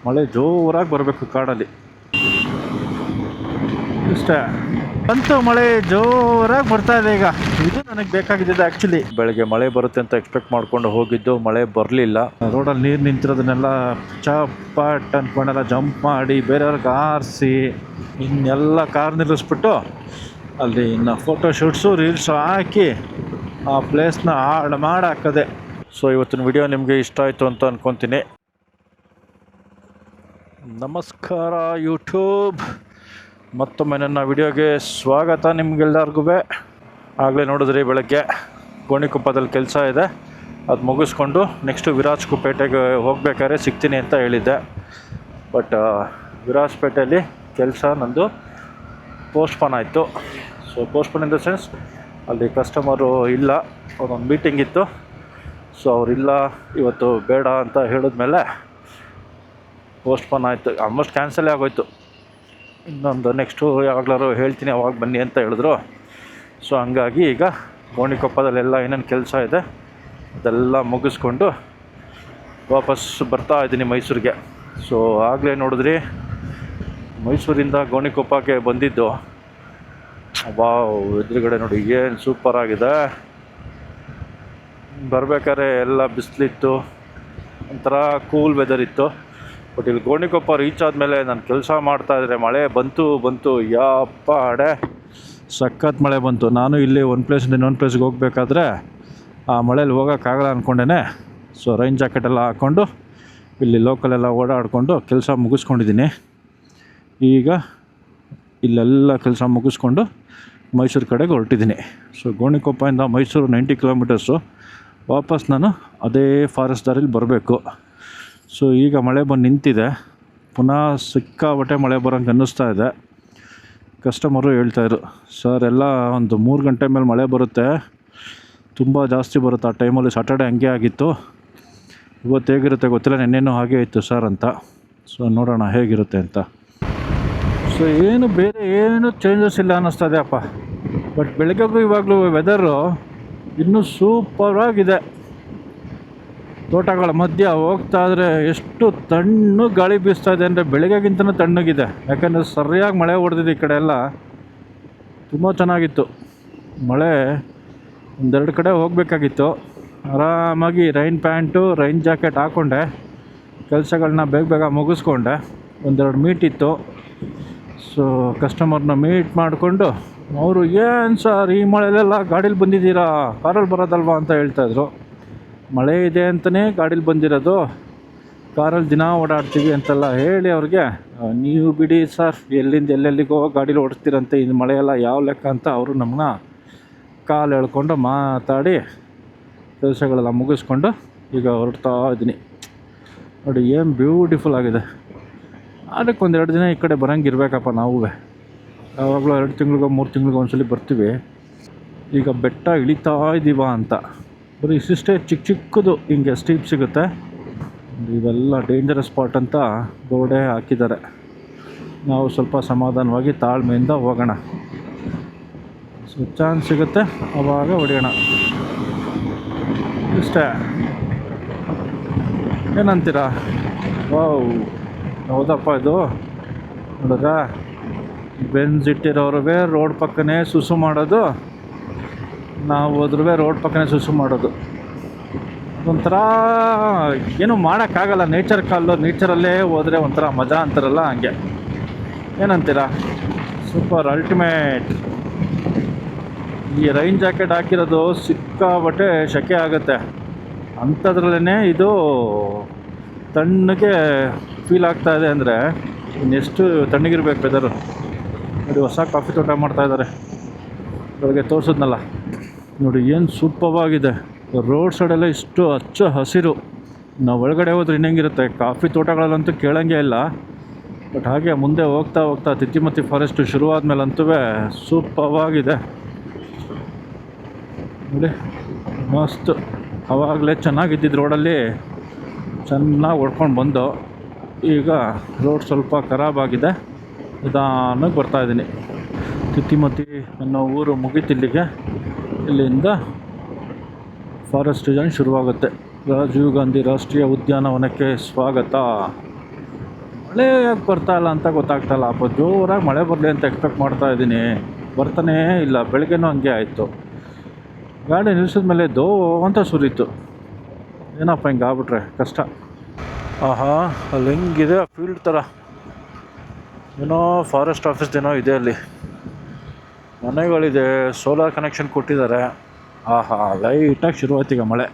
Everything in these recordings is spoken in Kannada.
ಮಳೆ ಜೋರಾಗಿ ಬರಬೇಕು ಕಾಡಲ್ಲಿ. ಇಷ್ಟೇ ಬಂತು, ಮಳೆ ಜೋರಾಗಿ ಬರ್ತಾ ಇದೆ ಈಗ. ಇದು ನನಗೆ ಬೇಕಾಗಿದ್ದು ಆ್ಯಕ್ಚುಲಿ. ಬೆಳಗ್ಗೆ ಮಳೆ ಬರುತ್ತೆ ಅಂತ ಎಕ್ಸ್ಪೆಕ್ಟ್ ಮಾಡ್ಕೊಂಡು ಹೋಗಿದ್ದು, ಮಳೆ ಬರಲಿಲ್ಲ. ರೋಡಲ್ಲಿ ನೀರು ನಿಂತಿರೋದನ್ನೆಲ್ಲ ಚಪಾಟ್ ಅಂದ್ಕೊಂಡೆಲ್ಲ ಜಂಪ್ ಮಾಡಿ ಬೇರೆಯವ್ರಿಗೆ ಆರಿಸಿ ಇನ್ನೆಲ್ಲ ಕಾರ್ ನಿಲ್ಲಿಸ್ಬಿಟ್ಟು ಅಲ್ಲಿ ಇನ್ನು ಫೋಟೋ ಶೂಟ್ಸು ರೀಲ್ಸು ಹಾಕಿ ಆ ಪ್ಲೇಸ್ನ ಹಾಳು ಮಾಡಿ ಹಾಕೋದೆ. ಸೊ ಇವತ್ತಿನ ವಿಡಿಯೋ ನಿಮಗೆ ಇಷ್ಟ ಆಯಿತು ಅಂತ ಅಂದ್ಕೊತೀನಿ. ನಮಸ್ಕಾರ ಯೂಟ್ಯೂಬ್, ಮತ್ತೊಮ್ಮೆ ನನ್ನ ವಿಡಿಯೋಗೆ ಸ್ವಾಗತ ನಿಮ್ಗೆಲ್ಲರಿಗೂ. ಆಗಲೇ ನೋಡಿದ್ರಿ ಬೆಳಗ್ಗೆ ಗೋಣಿಕೊಪ್ಪದಲ್ಲಿ ಕೆಲಸ ಇದೆ, ಅದು ಮುಗಿಸ್ಕೊಂಡು ನೆಕ್ಸ್ಟು ವಿರಾಜಪೇಟೆಗೆ ಹೋಗ್ಬೇಕಾದ್ರೆ ಸಿಗ್ತೀನಿ ಅಂತ ಹೇಳಿದ್ದೆ. ಬಟ್ ವಿರಾಜಪೇಟೆಯಲ್ಲಿ ಕೆಲಸ ನಂದು ಪೋಸ್ಟ್ಪೋನ್ ಆಯಿತು. So postpone in the sense ಅಲ್ಲಿ ಕಸ್ಟಮರು ಇಲ್ಲ, ಅವರೊಂದು ಮೀಟಿಂಗ್ ಇತ್ತು. ಸೊ ಅವರಿಲ್ಲ ಇವತ್ತು ಬೇಡ ಅಂತ ಹೇಳಿದ್ಮೇಲೆ ಪೋಸ್ಟ್ಪೋನ್ ಆಯಿತು. ಆಲ್ಮೋಸ್ಟ್ ಕ್ಯಾನ್ಸಲೇ ಆಗೋಯ್ತು. ಇನ್ನೊಂದು ನೆಕ್ಸ್ಟು ಯಾವಾಗಲಾರು ಹೇಳ್ತೀನಿ ಅವಾಗ ಬನ್ನಿ ಅಂತ ಹೇಳಿದ್ರು. ಸೊ ಹಂಗಾಗಿ ಈಗ ಗೋಣಿಕೊಪ್ಪದಲ್ಲೆಲ್ಲ ಏನೇನು ಕೆಲಸ ಇದೆ ಅದೆಲ್ಲ ಮುಗಿಸ್ಕೊಂಡು ವಾಪಸ್ ಬರ್ತಾ ಇದ್ದೀನಿ ಮೈಸೂರಿಗೆ. ಸೊ ಆಗಲೇ ನೋಡಿದ್ರಿ ಮೈಸೂರಿಂದ ಗೋಣಿಕೊಪ್ಪಕ್ಕೆ ಬಂದಿದ್ದು. ವಾವ್, ಎದುರುಗಡೆ ನೋಡಿ ಏನು ಸೂಪರ್ ಆಗಿದೆ. ಬರಬೇಕಾದ್ರೆ ಎಲ್ಲ ಬಿಸಿಲಿತ್ತು, ಒಂಥರ ಕೂಲ್ ವೆದರ್ ಇತ್ತು. ಬಟ್ ಇಲ್ಲಿ ಗೋಣಿಕೊಪ್ಪ ರೀಚ್ ಆದಮೇಲೆ ನಾನು ಕೆಲಸ ಮಾಡ್ತಾಯಿದ್ರೆ ಮಳೆ ಬಂತು ಯಪ್ಪ ಅಡೆ ಸಖತ್ ಮಳೆ ಬಂತು. ನಾನು ಇಲ್ಲಿ ಒಂದು ಪ್ಲೇಸಿಂದ ಇನ್ನೊಂದು ಪ್ಲೇಸ್ಗೆ ಹೋಗಬೇಕಾದ್ರೆ ಆ ಮಳೇಲಿ ಹೋಗೋಕ್ಕಾಗಲ್ಲ ಅಂದ್ಕೊಂಡೇ ಸೊ ರೈನ್ ಜಾಕೆಟೆಲ್ಲ ಹಾಕ್ಕೊಂಡು ಇಲ್ಲಿ ಲೋಕಲೆಲ್ಲ ಓಡಾಡಿಕೊಂಡು ಕೆಲಸ ಮುಗಿಸ್ಕೊಂಡಿದ್ದೀನಿ. ಈಗ ಇಲ್ಲೆಲ್ಲ ಕೆಲಸ ಮುಗಿಸ್ಕೊಂಡು ಮೈಸೂರು ಕಡೆಗೆ ಹೊರಟಿದ್ದೀನಿ. ಸೊ ಗೋಣಿಕೊಪ್ಪದಿಂದ ಮೈಸೂರು 90 ಕಿಲೋಮೀಟರ್ಸು. ವಾಪಸ್ ನಾನು ಅದೇ ಫಾರೆಸ್ಟ್ ದಾರಿಲಿ ಬರಬೇಕು. ಸೊ ಈಗ ಮಳೆ ಬಂದು ನಿಂತಿದೆ, ಪುನಃ ಸಿಕ್ಕಾಬಟ್ಟೆ ಮಳೆ ಬರೋಂಗೆ ಅನ್ನಿಸ್ತಾ ಇದೆ. ಕಸ್ಟಮರು ಹೇಳ್ತಾಯಿದ್ರು, ಸರ್ ಎಲ್ಲ ಒಂದು 3 ಗಂಟೆ ಮೇಲೆ ಮಳೆ ಬರುತ್ತೆ, ತುಂಬ ಜಾಸ್ತಿ ಬರುತ್ತೆ. ಆ ಟೈಮಲ್ಲಿ ಸಾಟರ್ಡೆ ಹಂಗೆ ಆಗಿತ್ತು, ಇವತ್ತು ಹೇಗಿರುತ್ತೆ ಗೊತ್ತಿಲ್ಲ, ನೆನ್ನೆನೂ ಹಾಗೆ ಇತ್ತು ಸರ್ ಅಂತ. ಸೊ ನೋಡೋಣ ಹೇಗಿರುತ್ತೆ ಅಂತ. ಸೊ ಏನು ಬೇರೆ ಏನು ಚೇಂಜಸ್ ಇಲ್ಲ ಅನ್ನಿಸ್ತದೆ ಅಪ್ಪ. ಬಟ್ ಬೆಳಗ್ಗೆಗೂ ಇವಾಗಲೂ ವೆದರು ಇನ್ನೂ ಸೂಪರಾಗಿದೆ. ತೋಟಗಳ ಮಧ್ಯ ಹೋಗ್ತಾ ಇದ್ರೆ ಎಷ್ಟು ತಣ್ಣು ಗಾಳಿ ಬೀಸ್ತಾ ಇದೆ ಅಂದರೆ ಬೆಳಗ್ಗೆಗಿಂತನೂ ತಣ್ಣಗಿದೆ. ಯಾಕಂದರೆ ಸರಿಯಾಗಿ ಮಳೆ ಹೊಡೆದಿದೆ ಈ ಕಡೆ ಎಲ್ಲ, ತುಂಬ ಚೆನ್ನಾಗಿತ್ತು. ಮಳೆ ಒಂದೆರಡು ಕಡೆ ಹೋಗಬೇಕಾಗಿತ್ತು. ಆರಾಮಾಗಿ ರೈನ್ ಪ್ಯಾಂಟು ರೈನ್ ಜಾಕೆಟ್ ಹಾಕ್ಕೊಂಡೆ ಕೆಲಸಗಳನ್ನ ಬೇಗ ಮುಗಿಸ್ಕೊಂಡೆ. ಒಂದೆರಡು ಮೀಟ್ ಇತ್ತು. ಸೊ ಕಸ್ಟಮರ್ನ ಮೀಟ್ ಮಾಡಿಕೊಂಡು ಅವರು ಏನು ಸರ್ ಈ ಮಳೆಲೆಲ್ಲ ಗಾಡೀಲಿ ಬಂದಿದ್ದೀರಾ, ಕಾರಲ್ಲಿ ಬರೋದಲ್ವಾ ಅಂತ ಹೇಳ್ತಾಯಿದ್ರು. ಮಳೆ ಇದೆ ಅಂತಲೇ ಗಾಡೀಲಿ ಬಂದಿರೋದು, ಕಾರಲ್ಲಿ ದಿನ ಓಡಾಡ್ತೀವಿ ಅಂತೆಲ್ಲ ಹೇಳಿ ಅವ್ರಿಗೆ, ನೀವು ಬಿಡಿ ಸರ್ ಎಲ್ಲಿಂದ ಎಲ್ಲೆಲ್ಲಿಗೋ ಗಾಡೀಲಿ ಓಡಿಸ್ತೀರಂತೆ, ಇದು ಮಳೆಯೆಲ್ಲ ಯಾವ ಲೆಕ್ಕ ಅಂತ ಅವರು ನಮ್ಮನ್ನ ಕಾಲು ಎಳ್ಕೊಂಡು ಮಾತಾಡಿ ಕೆಲಸಗಳೆಲ್ಲ ಮುಗಿಸ್ಕೊಂಡು ಈಗ ಹೊರಡ್ತಾ ಇದ್ದೀನಿ. ನೋಡಿ ಏನು ಬ್ಯೂಟಿಫುಲ್ ಆಗಿದೆ. ಅದಕ್ಕೆ ಒಂದೆರಡು ದಿನ ಈ ಕಡೆ ಬರೋಂಗಿರ್ಬೇಕಪ್ಪ ನಾವು. ಯಾವಾಗಲೂ 2 ತಿಂಗಳಿಗೋ 3 ತಿಂಗಳಿಗೋ ಒಂದ್ಸಲಿ ಬರ್ತೀವಿ. ಈಗ ಬೆಟ್ಟ ಇಳಿತಾ ಇದ್ದೀವ ಅಂತ ಬರೀ ಇಷ್ಟಿಷ್ಟೇ ಚಿಕ್ಕದು ಹಿಂಗೆ ಸ್ಟೀಪ್ ಸಿಗುತ್ತೆ. ಇವೆಲ್ಲ ಡೇಂಜರಸ್ ಸ್ಪಾಟ್ ಅಂತ ಬೋರ್ಡೇ ಹಾಕಿದ್ದಾರೆ. ನಾವು ಸ್ವಲ್ಪ ಸಮಾಧಾನವಾಗಿ ತಾಳ್ಮೆಯಿಂದ ಹೋಗೋಣ. ಸೊ ಚಾನ್ಸ್ ಸಿಗುತ್ತೆ ಆವಾಗ ಹೊಡೆಯೋಣ. ಇಷ್ಟೇ, ಏನಂತೀರಾ? ವಾವ್, ಹೌದಪ್ಪ, ಇದು ನೋಡಿದ್ರ ಬೆಂಜ್ ಇಟ್ಟಿರೋರುವೆ ರೋಡ್ ಪಕ್ಕನೇ ಸುಸು ಮಾಡೋದು, ನಾವು ಹೋದ್ರೂ ರೋಡ್ ಪಕ್ಕನೇ ಸುಸು ಮಾಡೋದು. ಒಂಥರ ಏನೂ ಮಾಡೋಕ್ಕಾಗಲ್ಲ. ನೇಚರಲ್ಲೇ ಹೋದರೆ ಒಂಥರ ಮಜಾ ಅಂತಾರಲ್ಲ ಹಂಗೆ. ಏನಂತೀರಾ? Super ultimate. ಈ ರೈನ್ ಜಾಕೆಟ್ ಹಾಕಿರೋದು ಸಿಕ್ಕಾಬಟ್ಟೆ ಸೆಕೆ ಆಗುತ್ತೆ, ಅಂಥದ್ರಲ್ಲೇ ಇದು ತಣ್ಣಗೆ ಫೀಲ್ ಆಗ್ತಾಯಿದೆ ಅಂದರೆ ಇನ್ನೆಷ್ಟು ತಣ್ಣಗಿರ್ಬೇಕು ವೆದರು. ನೋಡಿ ಹೊಸ ಕಾಫಿ ತೋಟ ಮಾಡ್ತಾಯಿದ್ದಾರೆ, ಬೆಳಗ್ಗೆ ತೋರಿಸಿದ್ನಲ್ಲ ನೋಡಿ ಏನು ಸೂಪರ್ವಾಗಿದೆ. ರೋಡ್ ಸೈಡೆಲ್ಲ ಇಷ್ಟು ಹಚ್ಚ ಹಸಿರು. ನಾವು ಒಳಗಡೆ ಹೋದ್ರೆ ಇನ್ನಂಗಿರುತ್ತೆ, ಕಾಫಿ ತೋಟಗಳಲ್ಲಂತೂ ಕೇಳೋಂಗೆ ಇಲ್ಲ. ಬಟ್ ಹಾಗೆ ಮುಂದೆ ಹೋಗ್ತಾ ತಿತ್ತಿಮತಿ ಫಾರೆಸ್ಟ್ ಶುರುವಾದ್ಮೇಲಂತೂ ಸೂಪರ್ವಾಗಿದೆ ನೋಡಿ, ಮಸ್ತ್. ಆವಾಗಲೇ ಚೆನ್ನಾಗಿದ್ದಿದ್ದು ರೋಡಲ್ಲಿ, ಚೆನ್ನಾಗಿ ಓಡ್ಕೊಂಡು ಬಂದು ಈಗ ರೋಡ್ ಸ್ವಲ್ಪ ಖರಾಬಾಗಿದೆ. ನಿಧಾನಕ್ಕೆ ಬರ್ತಾಯಿದ್ದೀನಿ. ತಿತ್ತಿಮತಿ ಅನ್ನೋ ಊರು ಮುಗಿತಿಲ್ಲಿಗೆ. ಇಲ್ಲಿಂದ ಫಾರೆಸ್ಟ್ ಡಿಸೈನ್ ಶುರುವಾಗುತ್ತೆ. ರಾಜೀವ್ ಗಾಂಧಿ ರಾಷ್ಟ್ರೀಯ ಉದ್ಯಾನವನಕ್ಕೆ ಸ್ವಾಗತ. ಮಳೆ ಯಾಕೆ ಬರ್ತಾ ಇಲ್ಲ ಅಂತ ಗೊತ್ತಾಗ್ತಾಯಿಲ್ಲ. ಅಪ್ಪ ಜೋರಾಗಿ ಮಳೆ ಬರಲಿ ಅಂತ ಎಕ್ಸ್ಪೆಕ್ಟ್ ಮಾಡ್ತಾ ಇದ್ದೀನಿ, ಬರ್ತಾನೇ ಇಲ್ಲ. ಬೆಳಗ್ಗೆನೂ ಹಂಗೆ ಆಯಿತು. ಗಾಡಿ ನಿಲ್ಸಿದ ಮೇಲೆ ದೋ ಅಂತ ಸುರಿತು. ಏನಪ್ಪ ಹಿಂಗೆ ಆಗ್ಬಿಟ್ರೆ ಕಷ್ಟ. ಆಹಾ, ಅಲ್ಲಿ ಹೆಂಗಿದೆ ಫೀಲ್ಡ್ ಥರ, ಏನೋ ಫಾರೆಸ್ಟ್ ಆಫೀಸ್ದೇನೋ ಇದೆ ಅಲ್ಲಿ. ಮನೆಗಳಿದೆ, ಸೋಲಾರ್ ಕನೆಕ್ಷನ್ ಕೊಟ್ಟಿದ್ದಾರೆ. ಆಹಾ, ಲೈಟಾಗಿ ಶುರುವಾಯ್ತು ಈಗ ಮಳೆ.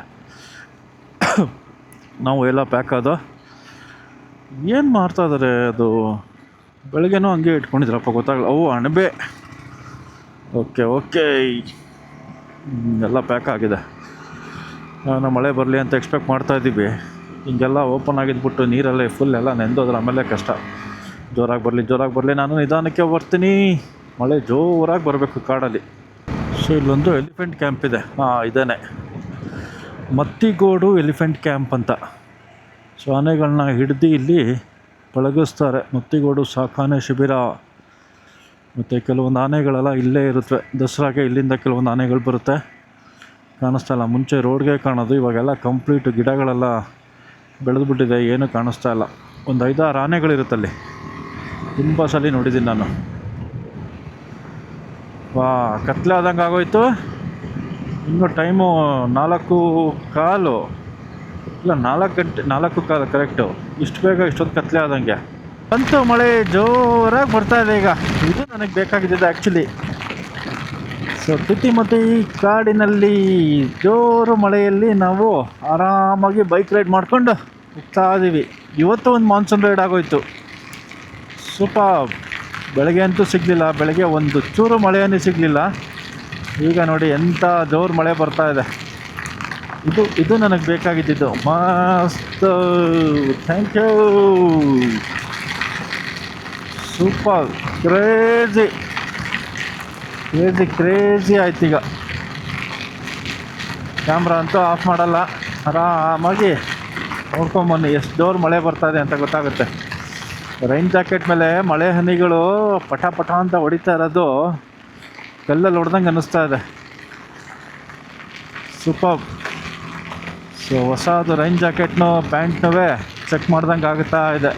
ನಾವು ಎಲ್ಲ ಪ್ಯಾಕ್ ಆದೋ ಏನು ಮಾಡ್ತಾಯಿದ್ದಾರೆ. ಅದು ಬೆಳಗ್ಗೆನೂ ಹಂಗೆ ಇಟ್ಕೊಂಡಿದ್ರಪ್ಪ, ಗೊತ್ತಾಗಲ್ಲ. ಅವು ಅಣಬೆ. ಓಕೆ ಓಕೆ, ಎಲ್ಲ ಪ್ಯಾಕ್ ಆಗಿದೆ. ನಾವು ಮಳೆ ಬರಲಿ ಅಂತ ಎಕ್ಸ್ಪೆಕ್ಟ್ ಮಾಡ್ತಾಯಿದ್ದೀವಿ. ಹಿಂಗೆಲ್ಲ ಓಪನ್ ಆಗಿದ್ಬಿಟ್ಟು ನೀರಲ್ಲೇ ಫುಲ್ ಎಲ್ಲ ನೆಂದೋದ್ರೆ ಆಮೇಲೆ ಕಷ್ಟ. ಜೋರಾಗಿ ಬರಲಿ, ನಾನು ನಿಧಾನಕ್ಕೆ ಬರ್ತೀನಿ. ಮಳೆ ಜೋರಾಗಿ ಬರಬೇಕು ಕಾಡಲ್ಲಿ. ಸೊ ಇಲ್ಲೊಂದು ಎಲಿಫೆಂಟ್ ಕ್ಯಾಂಪ್ ಇದೆ. ಇದೇನೆ ಮತ್ತಿಗೋಡು ಎಲಿಫೆಂಟ್ ಕ್ಯಾಂಪ್ ಅಂತ. ಸೊ ಆನೆಗಳನ್ನ ಹಿಡ್ದು ಇಲ್ಲಿ ಪಳಗಿಸ್ತಾರೆ. ಮತ್ತಿಗೋಡು ಸಾಕಾನೆ ಶಿಬಿರ. ಮತ್ತು ಕೆಲವೊಂದು ಆನೆಗಳೆಲ್ಲ ಇಲ್ಲೇ ಇರುತ್ತವೆ. ದಸರಾಗೆ ಇಲ್ಲಿಂದ ಕೆಲವೊಂದು ಆನೆಗಳು ಬರುತ್ತೆ. ಕಾಣಿಸ್ತಾ ಇಲ್ಲ. ಮುಂಚೆ ರೋಡ್ಗೆ ಕಾಣೋದು, ಇವಾಗೆಲ್ಲ ಕಂಪ್ಲೀಟ್ ಗಿಡಗಳೆಲ್ಲ ಬೆಳೆದುಬಿಟ್ಟಿದೆ, ಏನೂ ಕಾಣಿಸ್ತಾ ಇಲ್ಲ. ಒಂದು 5-6 ಆನೆಗಳಿರುತ್ತಲ್ಲಿ. ತುಂಬ ಸಲ ನೋಡಿದ್ದೀನಿ ನಾನು. ಕತ್ಲೆ ಆದಂಗೆ ಆಗೋಯ್ತು. ಇನ್ನೂ ಟೈಮು 4:15 ಇಲ್ಲ 4 ಗಂಟೆ 4:15 ಕರೆಕ್ಟು. ಇಷ್ಟು ಬೇಗ ಇಷ್ಟೊಂದು ಕತ್ಲೆ ಆದಂಗೆ ಬಂತು. ಮಳೆ ಜೋರಾಗಿ ಬರ್ತಾಯಿದೆ ಈಗ. ಇದು ನನಗೆ ಬೇಕಾಗಿದ್ದಿದ್ದು ಆ್ಯಕ್ಚುಲಿ. ಸೊ ಮತ್ತು ಈ ಕಾಡಿನಲ್ಲಿ ಜೋರು ಮಳೆಯಲ್ಲಿ ನಾವು ಆರಾಮಾಗಿ ಬೈಕ್ ರೈಡ್ ಮಾಡ್ಕೊಂಡು ಹೋಗ್ತಾ ಇದ್ದೀವಿ. ಇವತ್ತು ಒಂದು ಮಾನ್ಸೂನ್ ರೈಡ್ ಆಗೋಯ್ತು. ಸ್ವಲ್ಪ ಬೆಳಗ್ಗೆ ಅಂತೂ ಸಿಗಲಿಲ್ಲ. ಬೆಳಗ್ಗೆ ಒಂದು ಚೂರು ಮಳೆಯೇ ಸಿಗಲಿಲ್ಲ. ಈಗ ನೋಡಿ ಎಂಥ ಜೋರು ಮಳೆ ಬರ್ತಾ ಇದೆ. ಇದು ನನಗೆ ಬೇಕಾಗಿದ್ದಿದ್ದು. ಮಸ್ತ್, ಥ್ಯಾಂಕ್ ಯು. ಸೂಪರ್, ಕ್ರೇಜಿ ಆಯ್ತು ಈಗ. ಕ್ಯಾಮ್ರಾ ಅಂತೂ ಆಫ್ ಮಾಡಲ್ಲ, ಆರಾಮಾಗಿ ನೋಡ್ಕೊಂಬನ್ನಿ ಎಷ್ಟು ಜೋರು ಮಳೆ ಬರ್ತಾಯಿದೆ ಅಂತ ಗೊತ್ತಾಗುತ್ತೆ. ರೈನ್ ಜಾಕೆಟ್ ಮೇಲೆ ಮಳೆ ಹನಿಗಳು ಪಟ ಅಂತ ಹೊಡಿತಾ ಇರೋದು ಕಲ್ಲಲ್ಲಿ ಹೊಡೆದಂಗೆ ಅನ್ನಿಸ್ತಾ ಇದೆ. ಸೂಪರ್. ಸೊ ಹೊಸದು ರೈನ್ ಜಾಕೆಟ್ನು ಪ್ಯಾಂಟ್ನೂ ಚೆಕ್ ಮಾಡ್ದಂಗೆ ಆಗುತ್ತಾ ಇದೆ.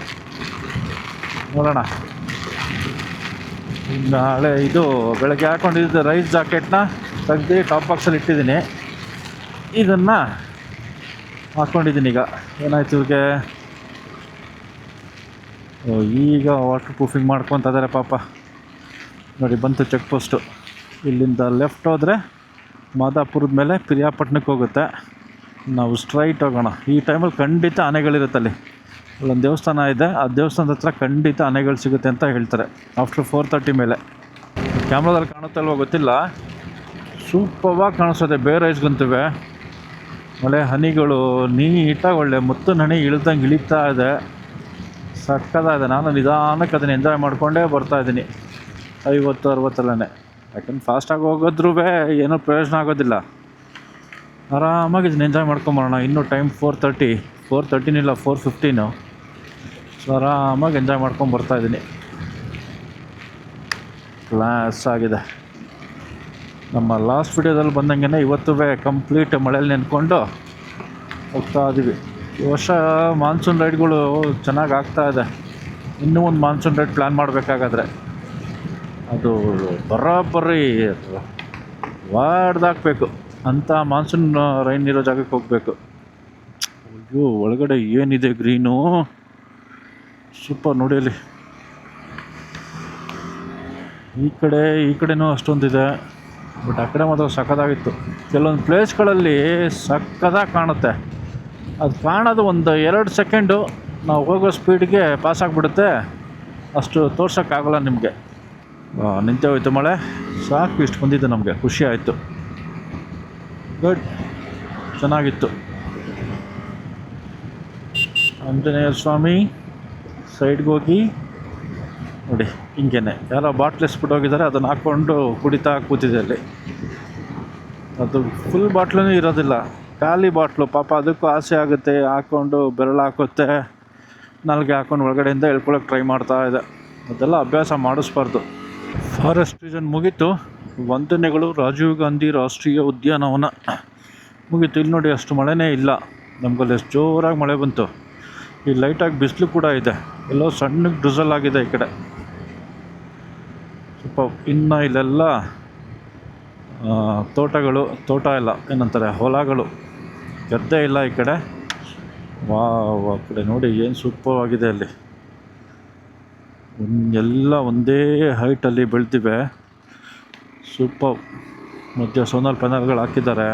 ನೋಡೋಣ. ನಾಳೆ ಇದು ಬೆಳಗ್ಗೆ ಹಾಕ್ಕೊಂಡಿದ್ದು ರೈಸ್ ಜಾಕೆಟ್ನ ತೆಗ್ದು ಟಾಪ್ ಬಾಕ್ಸಲ್ಲಿ ಇಟ್ಟಿದ್ದೀನಿ. ಇದನ್ನು ಹಾಕ್ಕೊಂಡಿದ್ದೀನಿ ಈಗ. ಏನಾಯ್ತು ಇವ್ರಿಗೆ? ಈಗ ವಾಟರ್ ಪ್ರೂಫಿಂಗ್ ಮಾಡ್ಕೊತ ಇದ್ದಾರೆ ಪಾಪ. ನೋಡಿ ಬಂತು ಚೆಕ್ ಪೋಸ್ಟು. ಇಲ್ಲಿಂದ ಲೆಫ್ಟ್ ಹೋದರೆ ಮಾದಾಪುರದ ಮೇಲೆ ಪಿರಿಯಾಪಟ್ಟಣಕ್ಕೆ ಹೋಗುತ್ತೆ. ನಾವು ಸ್ಟ್ರೈಟ್ ಹೋಗೋಣ. ಈ ಟೈಮಲ್ಲಿ ಖಂಡಿತ ಆನೆಗಳಿರುತ್ತಲ್ಲಿ. ಅಲ್ಲೊಂದು ದೇವಸ್ಥಾನ ಇದೆ, ಆ ದೇವಸ್ಥಾನದ ಹತ್ರ ಖಂಡಿತ ಆನೆಗಳು ಸಿಗುತ್ತೆ ಅಂತ ಹೇಳ್ತಾರೆ ಆಫ್ಟರ್ 4:30 ಮೇಲೆ. ಕ್ಯಾಮ್ರಾದಲ್ಲಿ ಕಾಣುತ್ತಲ್ವ ಗೊತ್ತಿಲ್ಲ, ಸೂಪರ್ವಾಗಿ ಕಾಣಿಸ್ತದೆ. ಬೇರೆ ಐಸ್ಗಂತವೆ ಮಳೆ ಹನಿಗಳು ನೀಟಾಗಿ ಒಳ್ಳೆ ಮುತ್ತಿನ ಹನಿ ಇಳ್ದಂಗೆ ಇಳಿತಾ ಇದೆ. ಸಕ್ಕದಾಗಿದೆ. ನಾನು ನಿಧಾನಕ್ಕೆ ಅದನ್ನು ಎಂಜಾಯ್ ಮಾಡಿಕೊಂಡೇ ಬರ್ತಾಯಿದ್ದೀನಿ 50-60 ಯಾಕಂದ್ರೆ ಫಾಸ್ಟಾಗಿ ಹೋಗೋದ್ರೂ ಏನೂ ಪ್ರಯೋಜನ ಆಗೋದಿಲ್ಲ. ಆರಾಮಾಗಿ ಇದನ್ನ ಎಂಜಾಯ್ ಮಾಡ್ಕೊಂಬರೋಣ. ಇನ್ನೂ ಟೈಮ್ 4:30 ಇಲ್ಲ 4:15. ಸೊ ಆರಾಮಾಗಿ ಎಂಜಾಯ್ ಮಾಡ್ಕೊಂಡು ಬರ್ತಾಯಿದ್ದೀನಿ. ಕ್ಲಾಸ್ ಆಗಿದೆ. ನಮ್ಮ ಲಾಸ್ಟ್ ವಿಡಿಯೋದಲ್ಲಿ ಬಂದಂಗೆ ಇವತ್ತು ಕಂಪ್ಲೀಟ್ ಮಳೇಲಿ ನೆನ್ಕೊಂಡು ಹೋಗ್ತಾ ಇದ್ದೀವಿ. ಈ ವರ್ಷ ಮಾನ್ಸೂನ್ ರೈಡ್ಗಳು ಚೆನ್ನಾಗಿ ಆಗ್ತಾಯಿದೆ. ಇನ್ನೂ ಒಂದು ಮಾನ್ಸೂನ್ ರೈಡ್ ಪ್ಲ್ಯಾನ್ ಮಾಡಬೇಕಾಗಾದ್ರೆ ಅದು ಬರೋಬ್ಬರಿ ವಾಡ್ದಾಕಬೇಕು ಅಂಥ ಮಾನ್ಸೂನ್ ರೈನ್ ಇರೋ ಜಾಗಕ್ಕೆ ಹೋಗಬೇಕು. ಅಯ್ಯೋ, ಒಳಗಡೆ ಏನಿದೆ ಗ್ರೀನು, ಸೂಪರ್. ನೋಡಿ ಅಲ್ಲಿ ಈ ಕಡೆನೂ ಅಷ್ಟೊಂದಿದೆ, ಬಟ್ ಆ ಕಡೆ ಮಾತ್ರ ಸಕ್ಕತ್ತಾಗಿತ್ತು. ಕೆಲವೊಂದು ಪ್ಲೇಸ್ಗಳಲ್ಲಿ ಸಕ್ಕತ್ತಾಗಿ ಕಾಣುತ್ತೆ. ಅದು ಕಾಣೋದು ಒಂದು 2 ಸೆಕೆಂಡು, ನಾವು ಹೋಗೋ ಸ್ಪೀಡ್ಗೆ ಪಾಸ್ ಆಗಿಬಿಡುತ್ತೆ. ಅಷ್ಟು ತೋರ್ಸೋಕ್ಕಾಗಲ್ಲ ನಿಮಗೆ. ನಿಂತೇ ಹೋಯ್ತು ಮಳೆ. ಸಾಕು, ಇಷ್ಟು ಬಂದಿದ್ದು ನಮಗೆ ಖುಷಿ ಆಯಿತು. ಗುಡ್, ಚೆನ್ನಾಗಿತ್ತು. ಆಂಜನೇಯ ಸ್ವಾಮಿ ಸೈಡ್ಗೆ ಹೋಗಿ ನೋಡಿ, ಹಿಂಗೇನೆ ಯಾರೋ ಬಾಟ್ಲ್ ಎಸ್ಬಿಟ್ಟು ಹೋಗಿದ್ದಾರೆ, ಅದನ್ನು ಹಾಕ್ಕೊಂಡು ಕುಡಿತಾ ಕೂತಿದೆ ಅಲ್ಲಿ. ಅದು ಫುಲ್ ಬಾಟ್ಲೂ ಇರೋದಿಲ್ಲ, ಖಾಲಿ ಬಾಟ್ಲು. ಪಾಪ ಅದಕ್ಕೂ ಆಸೆ ಆಗುತ್ತೆ, ಹಾಕ್ಕೊಂಡು ಬೆರಳು ಹಾಕುತ್ತೆ, ನಾಲ್ಗೆ ಹಾಕ್ಕೊಂಡು ಒಳಗಡೆಯಿಂದ ಎಳ್ಕೊಳಕ್ಕೆ ಟ್ರೈ ಮಾಡ್ತಾ ಇದೆ. ಅದೆಲ್ಲ ಅಭ್ಯಾಸ ಮಾಡಿಸ್ಬಾರ್ದು. ಫಾರೆಸ್ಟ್ ರೀಜನ್ ಮುಗೀತು. ವಂದನೆಗಳು. ರಾಜೀವ್ ಗಾಂಧಿ ರಾಷ್ಟ್ರೀಯ ಉದ್ಯಾನವನ ಮುಗೀತು. ಇಲ್ಲಿ ನೋಡಿ, ಅಷ್ಟು ಮಳೆನೇ ಇಲ್ಲ. ನಮಗಲ್ಲಿ ಎಷ್ಟು ಜೋರಾಗಿ ಮಳೆ ಬಂತು. ಈ ಲೈಟಾಗಿ ಬಿಸಿಲು ಕೂಡ ಇದೆ, ಎಲ್ಲೋ ಸಣ್ಣಗೆ ಡ್ರಿಸಲ್ ಆಗಿದೆ ಈ ಕಡೆ ಸ್ವಲ್ಪ. ಇನ್ನು ಇಲ್ಲೆಲ್ಲ ತೋಟ ಇಲ್ಲ, ಏನಂತಾರೆ, ಹೊಲಗಳು, ಗದ್ದೆ ಇಲ್ಲ ಈ ಕಡೆ. ಆ ಕಡೆ ನೋಡಿ ಏನು ಸೂಪರ್ವಾಗಿದೆ ಅಲ್ಲಿ. ಎಲ್ಲ ಒಂದೇ ಹೈಟಲ್ಲಿ ಬೆಳೆದಿವೆ, ಸೂಪರ್. ಮಧ್ಯೆ ಸೋಲಾರ್ ಪ್ಯಾನಲ್ಗಳು ಹಾಕಿದ್ದಾರೆ,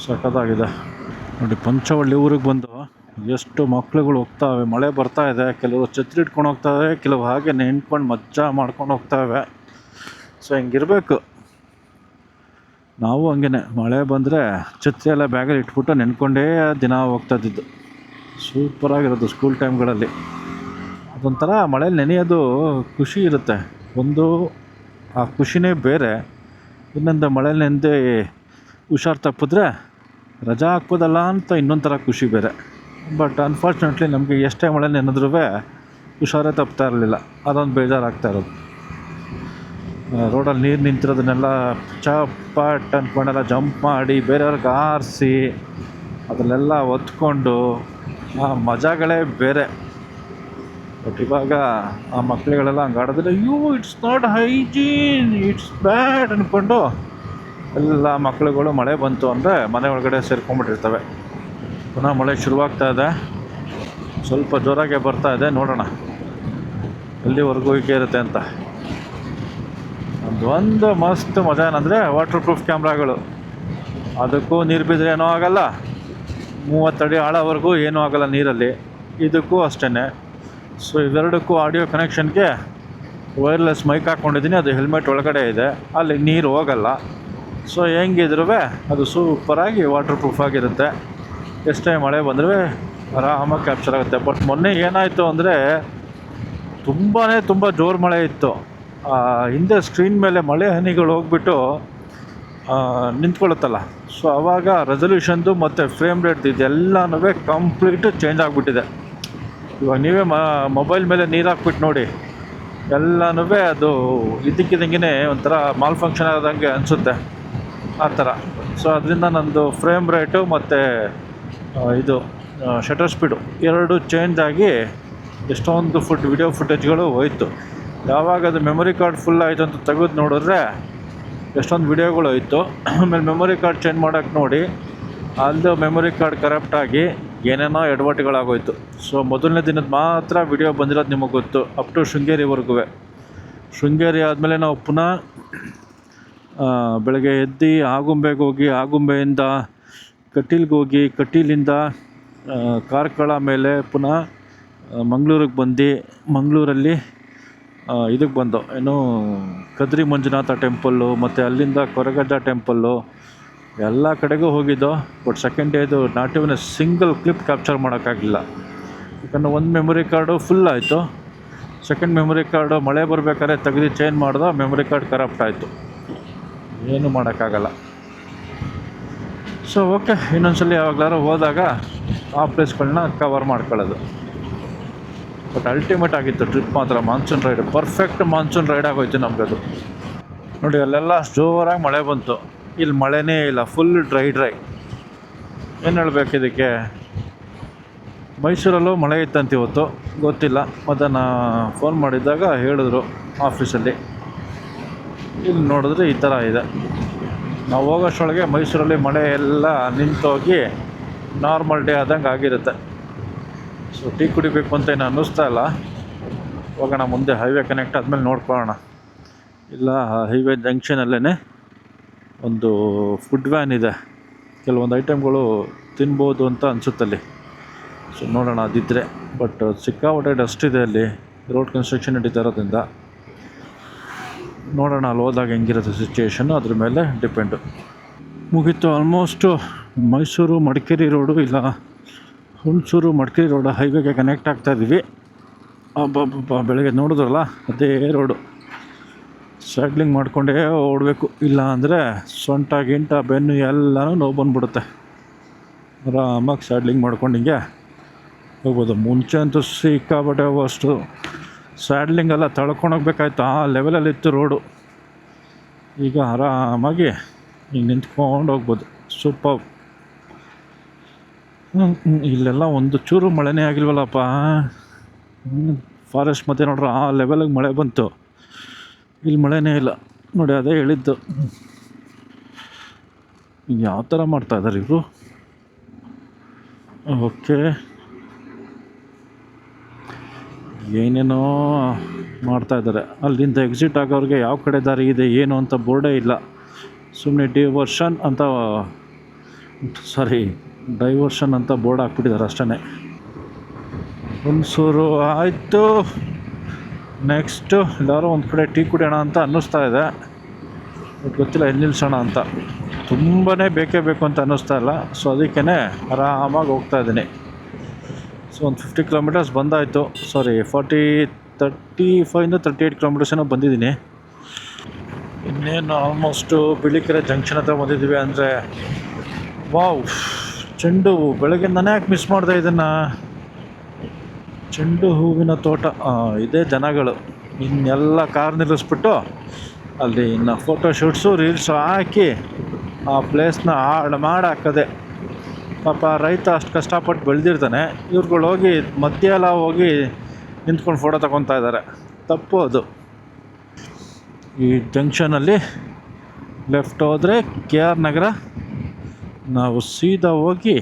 ಸಖತ್ತಾಗಿದೆ ನೋಡಿ. ಪಂಚವಳ್ಳಿ ಊರಿಗೆ ಬಂದು ಎಷ್ಟು ಮಕ್ಳುಗಳು ಹೋಗ್ತಾವೆ, ಮಳೆ ಬರ್ತಾ ಇದೆ, ಕೆಲವರು ಛತ್ರಿ ಇಟ್ಕೊಂಡು ಹೋಗ್ತಾವೆ, ಕೆಲವು ಹಾಗೆ ನೆನ್ಕೊಂಡು ಮಜ್ಜಾ ಮಾಡ್ಕೊಂಡು ಹೋಗ್ತಾವೆ. ಸೊ ಹಿಂಗಿರ್ಬೇಕು. ನಾವು ಹಂಗೆ ಮಳೆ ಬಂದರೆ ಛತ್ರಿ ಎಲ್ಲ ಬ್ಯಾಗಲ್ಲಿ ಇಟ್ಬಿಟ್ಟು ನೆನ್ಕೊಂಡೇ ದಿನ ಹೋಗ್ತಾಯಿದ್ದು. ಸೂಪರಾಗಿರೋದು ಸ್ಕೂಲ್ ಟೈಮ್ಗಳಲ್ಲಿ. ಅದೊಂಥರ ಮಳೇಲಿ ನೆನೆಯೋದು ಖುಷಿ ಇರುತ್ತೆ. ಒಂದು ಆ ಖುಷಿನೇ ಬೇರೆ. ಇನ್ನೊಂದು ಮಳೇಲಿ ನೆಂದು ಹುಷಾರು ತಪ್ಪಿದ್ರೆ ರಜಾ ಹಾಕ್ಬೋದಲ್ಲ ಅಂತ ಇನ್ನೊಂಥರ ಖುಷಿ ಬೇರೆ. ಬಟ್ ಅನ್ಫಾರ್ಚುನೇಟ್ಲಿ ನಮಗೆ ಎಷ್ಟೇ ಮಳೆ ನೆನೆದ್ರೂ ಹುಷಾರೇ ತಪ್ತಾ ಇರಲಿಲ್ಲ, ಅದೊಂದು ಬೇಜಾರಾಗ್ತಾ ಇರೋದು. ರೋಡಲ್ಲಿ ನೀರು ನಿಂತಿರೋದನ್ನೆಲ್ಲ ಚಪಾಟ್ ಅಂದ್ಕೊಂಡೆಲ್ಲ ಜಂಪ್ ಮಾಡಿ ಬೇರೆಯವ್ರಿಗೆ ಆರಿಸಿ ಅದನ್ನೆಲ್ಲ ಒತ್ಕೊಂಡು ಆ ಮಜಾಗಳೇ ಬೇರೆ. ಬಟ್ ಇವಾಗ ಆ ಮಕ್ಕಳುಗಳೆಲ್ಲ ಹಂಗೆ ಆಡೋದಿಲ್ಲ. ಅಯ್ಯೋ ಇಟ್ಸ್ ನಾಟ್ ಹೈಜೀನ್, ಇಟ್ಸ್ ಬ್ಯಾಡ್ ಅಂದ್ಕೊಂಡು ಎಲ್ಲ ಮಕ್ಕಳುಗಳು ಮಳೆ ಬಂತು ಅಂದರೆ ಮನೆ ಒಳಗಡೆ ಸೇರ್ಕೊಂಡ್ಬಿಟ್ಟಿರ್ತವೆ. ಪುನಃ ಮಳೆ ಶುರುವಾಗ್ತಾ ಇದೆ, ಸ್ವಲ್ಪ ಜೋರಾಗೆ ಬರ್ತಾ ಇದೆ, ನೋಡೋಣ ಎಲ್ಲಿವರೆಗೂ ಹೀಗೆ ಇರುತ್ತೆ ಅಂತ. ಒಂದು ಮಸ್ತ್ ಮಜಾ ಏನಂದರೆ ವಾಟರ್ ಪ್ರೂಫ್ ಕ್ಯಾಮ್ರಾಗಳು. ಅದಕ್ಕೂ ನೀರು ಬಿದ್ದರೆ ಏನೂ ಆಗೋಲ್ಲ, 30 ಅಡಿ ಆಳವರೆಗೂ ಏನೂ ಆಗೋಲ್ಲ ನೀರಲ್ಲಿ. ಇದಕ್ಕೂ ಅಷ್ಟೇ. ಸೊ ಇವೆರಡಕ್ಕೂ ಆಡಿಯೋ ಕನೆಕ್ಷನ್ಗೆ ವೈರ್ಲೆಸ್ ಮೈಕ್ ಹಾಕ್ಕೊಂಡಿದ್ದೀನಿ, ಅದು ಹೆಲ್ಮೆಟ್ ಒಳಗಡೆ ಇದೆ, ಅಲ್ಲಿ ನೀರು ಹೋಗಲ್ಲ. ಸೊ ಹೆಂಗಿದ್ರೂ ಅದು ಸೂಪರಾಗಿ ವಾಟರ್ ಪ್ರೂಫ್ ಆಗಿರುತ್ತೆ. ಎಷ್ಟೇ ಮಳೆ ಬಂದರೂ ಆರಾಮಾಗಿ ಕ್ಯಾಪ್ಚರ್ ಆಗುತ್ತೆ. ಬಟ್ ಮೊನ್ನೆ ಏನಾಯಿತು ಅಂದರೆ ತುಂಬ ಜೋರು ಮಳೆ ಇತ್ತು. ಹಿಂದೆ ಸ್ಕ್ರೀನ್ ಮೇಲೆ ಮಳೆ ಹನಿಗಳು ಹೋಗ್ಬಿಟ್ಟು ನಿಂತ್ಕೊಳ್ಳುತ್ತಲ್ಲ, ಸೊ ಆವಾಗ ರೆಸಲ್ಯೂಷನ್ದು ಮತ್ತು ಫ್ರೇಮ್ ರೇಟ್ ಇದೆಲ್ಲನೂ ಕಂಪ್ಲೀಟು ಚೇಂಜ್ ಆಗಿಬಿಟ್ಟಿದೆ. ಇವಾಗ ನೀವೇ ಮೊಬೈಲ್ ಮೇಲೆ ನೀರು ಹಾಕ್ಬಿಟ್ಟು ನೋಡಿ, ಎಲ್ಲನೂ ಅದು ಇದ್ದಕ್ಕಿದ್ದಂಗೆ ಒಂಥರ ಮಾಲ್ ಫಂಕ್ಷನ್ ಆದಂಗೆ ಅನಿಸುತ್ತೆ, ಆ ಥರ. ಸೊ ಅದರಿಂದ ನಂದು ಫ್ರೇಮ್ ರೇಟು ಮತ್ತು ಇದು ಶಟರ್ ಸ್ಪೀಡು ಎರಡು ಚೇಂಜ್ ಆಗಿ ಎಷ್ಟೊಂದು ವಿಡಿಯೋ ಫುಟೇಜ್ಗಳು ಹೋಯಿತು. ಯಾವಾಗ ಅದು ಮೆಮೊರಿ ಕಾರ್ಡ್ ಫುಲ್ ಆಯಿತು ಅಂತ ತೆಗೆದು ನೋಡಿದ್ರೆ ಎಷ್ಟೊಂದು ವಿಡಿಯೋಗಳು ಹೋಯಿತು. ಆಮೇಲೆ ಮೆಮೊರಿ ಕಾರ್ಡ್ ಚೇಂಜ್ ಮಾಡೋಕ್ಕೆ ನೋಡಿ ಅದು ಮೆಮೊರಿ ಕಾರ್ಡ್ ಕರಪ್ಟಾಗಿ ಏನೇನೋ ಎಡವಟ್ಟುಗಳಾಗೋಯ್ತು. ಸೊ ಮೊದಲನೇ ದಿನದ ಮಾತ್ರ ವಿಡಿಯೋ ಬಂದಿರೋದು ನಿಮಗೆ ಗೊತ್ತು, ಅಪ್ ಟು ಶೃಂಗೇರಿವರೆಗೂ. ಶೃಂಗೇರಿ ಆದಮೇಲೆ ನಾವು ಪುನಃ ಬೆಳಗ್ಗೆ ಎದ್ದು ಆಗುಂಬೆಗೆ ಹೋಗಿ, ಆಗುಂಬೆಯಿಂದ ಕಟೀಲ್ಗೆ ಹೋಗಿ, ಕಟೀಲಿಂದ ಕಾರ್ಕಳ ಮೇಲೆ ಪುನಃ ಮಂಗಳೂರಿಗೆ ಬಂದು, ಮಂಗಳೂರಲ್ಲಿ ಇದಕ್ಕೆ ಬಂದು ಏನು ಕದ್ರಿ ಮಂಜುನಾಥ ಟೆಂಪಲ್ಲು, ಮತ್ತು ಅಲ್ಲಿಂದ ಕೊರಗಜ್ಜ ಟೆಂಪಲ್ಲು, ಎಲ್ಲ ಕಡೆಗೂ ಹೋಗಿದ್ದು. ಬಟ್ ಸೆಕೆಂಡ್ ಡೇದು not even single clip capture ಮಾಡೋಕ್ಕಾಗಲಿಲ್ಲ, ಯಾಕಂದರೆ ಒಂದು ಮೆಮೊರಿ ಕಾರ್ಡು ಫುಲ್ ಆಯಿತು. ಸೆಕೆಂಡ್ ಮೆಮೊರಿ ಕಾರ್ಡು ಮಳೆ ಬರಬೇಕಾದ್ರೆ ತೆಗೆದು ಚೇಂಜ್ ಮಾಡ್ದೆ, ಮೆಮೊರಿ ಕಾರ್ಡ್ ಕರಪ್ಟ್ ಆಯಿತು, ಏನೂ ಮಾಡೋಕ್ಕಾಗಲ್ಲ. ಸೊ ಓಕೆ, ಇನ್ನೊಂದ್ಸಲ ಯಾವಾಗಲಾರು ಹೋದಾಗ ಆ ಪ್ಲೇಸ್ಗಳನ್ನ ಕವರ್ ಮಾಡ್ಕೊಳ್ಳೋದು. ಬಟ್ ಅಲ್ಟಿಮೇಟ್ ಆಗಿತ್ತು ಟ್ರಿಪ್ ಮಾತ್ರ. Monsoon ride perfect monsoon ride ಆಗೋಯ್ತು ನಮಗದು. ನೋಡಿ ಅಲ್ಲೆಲ್ಲ ಜೋರಾಗಿ ಮಳೆ ಬಂತು, ಇಲ್ಲಿ ಮಳೆನೇ ಇಲ್ಲ, ಫುಲ್ ಡ್ರೈ. ಏನು ಹೇಳಬೇಕು ಇದಕ್ಕೆ. ಮೈಸೂರಲ್ಲೂ ಮಳೆ ಇತ್ತಂತ ಇವತ್ತು, ಗೊತ್ತಿಲ್ಲ. ಅದನ್ನು ಫೋನ್ ಮಾಡಿದ್ದಾಗ ಹೇಳಿದ್ರು ಆಫೀಸಲ್ಲಿ. ಇಲ್ಲಿ ನೋಡಿದ್ರೆ ಈ ಥರ ಇದೆ. ನಾವು ಹೋಗೋಷ್ಟರೊಳಗೆ ಮೈಸೂರಲ್ಲಿ ಮಳೆ ಎಲ್ಲ ನಿಂತೋಗಿ ನಾರ್ಮಲ್ ಡೇ ಆದಂಗೆ ಆಗಿರುತ್ತೆ. ಸೊ ಟೀ ಕುಡಿಬೇಕು ಅಂತ ಏನು ಅನ್ನಿಸ್ತಾ ಇಲ್ಲ. ಹೋಗೋಣ ಮುಂದೆ, ಹೈವೇ ಕನೆಕ್ಟ್ ಆದಮೇಲೆ ನೋಡ್ಕೊಳ್ಳೋಣ. ಇಲ್ಲ ಹೈವೇ ಜಂಕ್ಷನಲ್ಲೇ ಒಂದು ಫುಡ್ ವ್ಯಾನ್ ಇದೆ, ಕೆಲವೊಂದು ಐಟಮ್ಗಳು ತಿನ್ಬೋದು ಅಂತ ಅನಿಸುತ್ತಲ್ಲಿ. ಸೊ ನೋಡೋಣ ಅದಿದ್ದರೆ. ಬಟ್ ಸಿಕ್ಕಾಪಟ್ಟೆ ಡಸ್ಟ್ ಇದೆ ಅಲ್ಲಿ, ರೋಡ್ ಕನ್ಸ್ಟ್ರಕ್ಷನ್ ನಡೀತಾ ಇರೋದ್ರಿಂದ. ನೋಡೋಣ ಅಲ್ಲಿ ಹೋದಾಗ ಹೆಂಗಿರುತ್ತೆ ಸಿಚುಯೇಷನ್ನು, ಅದ್ರ ಮೇಲೆ ಡಿಪೆಂಡು. ಮುಗೀತು ಆಲ್ಮೋಸ್ಟು. ಮೈಸೂರು ಮಡಿಕೇರಿ ರೋಡು, ಇಲ್ಲ ಹುಣಸೂರು ಮಡಿಕೇರಿ ರೋಡು ಹೈವೇಗೆ ಕನೆಕ್ಟ್ ಆಗ್ತಾಯಿದ್ದೀವಿ. ಬೆಳಗ್ಗೆ ನೋಡಿದ್ರಲ್ಲ ಅದೇ ರೋಡು. ಸ್ಯಾಡ್ಲಿಂಗ್ ಮಾಡಿಕೊಂಡೇ ಓಡಬೇಕು, ಇಲ್ಲ ಅಂದರೆ ಸೊಂಟ ಗಿಂಟ ಬೆನ್ನು ಎಲ್ಲನೂ ನೋವು ಬಂದುಬಿಡುತ್ತೆ. ಆರಾಮಾಗಿ ಸ್ಯಾಡ್ಲಿಂಗ್ ಮಾಡ್ಕೊಂಡು ಹಿಂಗೆ ಹೋಗ್ಬೋದು. ಮುಂಚೆ ಅಂತೂ ಸಿಕ್ಕಾಪಟ್ಟೆ ಹೋಗೋಷ್ಟು ಸ್ಯಾಡ್ಲಿಂಗೆಲ್ಲ ತಳ್ಕೊಂಡೋಗ್ಬೇಕಾಯ್ತು, ಆ ಲೆವೆಲಲ್ಲಿತ್ತು ರೋಡು. ಈಗ ಆರಾಮಾಗಿ ಹಿಂಗೆ ನಿಂತ್ಕೊಂಡು ಹೋಗ್ಬೋದು. ಸೂಪರ್. ಇಲ್ಲೆಲ್ಲ ಒಂದು ಚೂರು ಮಳೆನೇ ಆಗಿಲ್ವಲ್ಲಪ್ಪ. ಫಾರೆಸ್ಟ್ ಮಧ್ಯೆ ನೋಡ್ರೆ ಆ ಲೆವೆಲಿಗೆ ಮಳೆ ಬಂತು, ಇಲ್ಲಿ ಮಳೆನೇ ಇಲ್ಲ ನೋಡಿ. ಅದೇ ಹೇಳಿದ್ದು, ಯಾವ ಥರ ಮಾಡ್ತಾಯಿದ್ದಾರೆ ಇವರು. ಓಕೆ, ಏನೇನೋ ಮಾಡ್ತಾಯಿದ್ದಾರೆ. ಅಲ್ಲಿಂದ ಎಕ್ಸಿಟ್ ಆಗೋರಿಗೆ ಯಾವ ಕಡೆ ದಾರಿ ಇದೆ ಏನು ಅಂತ ಬೋರ್ಡೇ ಇಲ್ಲ. ಸುಮ್ಮನೆ ಡೈವರ್ಷನ್ ಅಂತ ಬೋರ್ಡ್ ಹಾಕ್ಬಿಟ್ಟಿದ್ದಾರೆ ಅಷ್ಟೇ. ಹುಣಸೂರು ಆಯಿತು. ನೆಕ್ಸ್ಟು ಎಲ್ಲರೂ ಒಂದು ಕಡೆ ಟೀ ಕುಡಿಯೋಣ ಅಂತ ಅನ್ನಿಸ್ತಾ ಇದೆ. ಗೊತ್ತಿಲ್ಲ ಎಲ್ಲಿ ನಿಲ್ಸೋಣ ಅಂತ. ತುಂಬಾ ಬೇಕೇ ಬೇಕು ಅಂತ ಅನ್ನಿಸ್ತಾ ಇಲ್ಲ. ಸೊ ಅದಕ್ಕೇ ಆರಾಮಾಗಿ ಹೋಗ್ತಾ ಇದ್ದೀನಿ. ಸೊ ಒಂದು 50 ಕಿಲೋಮೀಟರ್ಸ್ ಬಂದಾಯಿತು. 35-38 ಕಿಲೋಮೀಟರ್ಸ್ ಏನೋ ಬಂದಿದ್ದೀನಿ. ಇನ್ನೇನು ಆಲ್ಮೋಸ್ಟು ಬಿಳಿಕೆರೆ ಜಂಕ್ಷನ್ ಹತ್ರ ಬಂದಿದ್ದೀವಿ. ಅಂದರೆ ವಾವ್, ಚೆಂಡು ಹೂವು. ಬೆಳಗ್ಗೆಯಿಂದನೇ ಯಾಕೆ ಮಿಸ್ ಮಾಡಿದೆ ಇದನ್ನು. ಚೆಂಡು ಹೂವಿನ ತೋಟ. ಇದೇ ಜನಗಳು. ಇನ್ನೆಲ್ಲ ಕಾರ್ ನಿಲ್ಲಿಸ್ಬಿಟ್ಟು ಅಲ್ಲಿ ಇನ್ನು ಫೋಟೋಶೂಟ್ಸು ರೀಲ್ಸು ಹಾಕಿ ಆ ಪ್ಲೇಸ್ನ ಹಾಳು ಮಾಡಿ ಹಾಕೋದೆ. ಪಾಪ ರೈತ ಅಷ್ಟು ಕಷ್ಟಪಟ್ಟು ಬೆಳೆದಿರ್ತಾನೆ, ಇವ್ರುಗಳು ಹೋಗಿ ಮಧ್ಯ ಎಲ್ಲ ಹೋಗಿ ನಿಂತ್ಕೊಂಡು ಫೋಟೋ ತಗೊತಾ ಇದ್ದಾರೆ. ತಪ್ಪು ಅದು. ಈ ಜಂಕ್ಷನಲ್ಲಿ ಲೆಫ್ಟ್ ಹೋದರೆ KR ನಗರ. ನಾವು ಸೀದಾ ಹೋಗಿ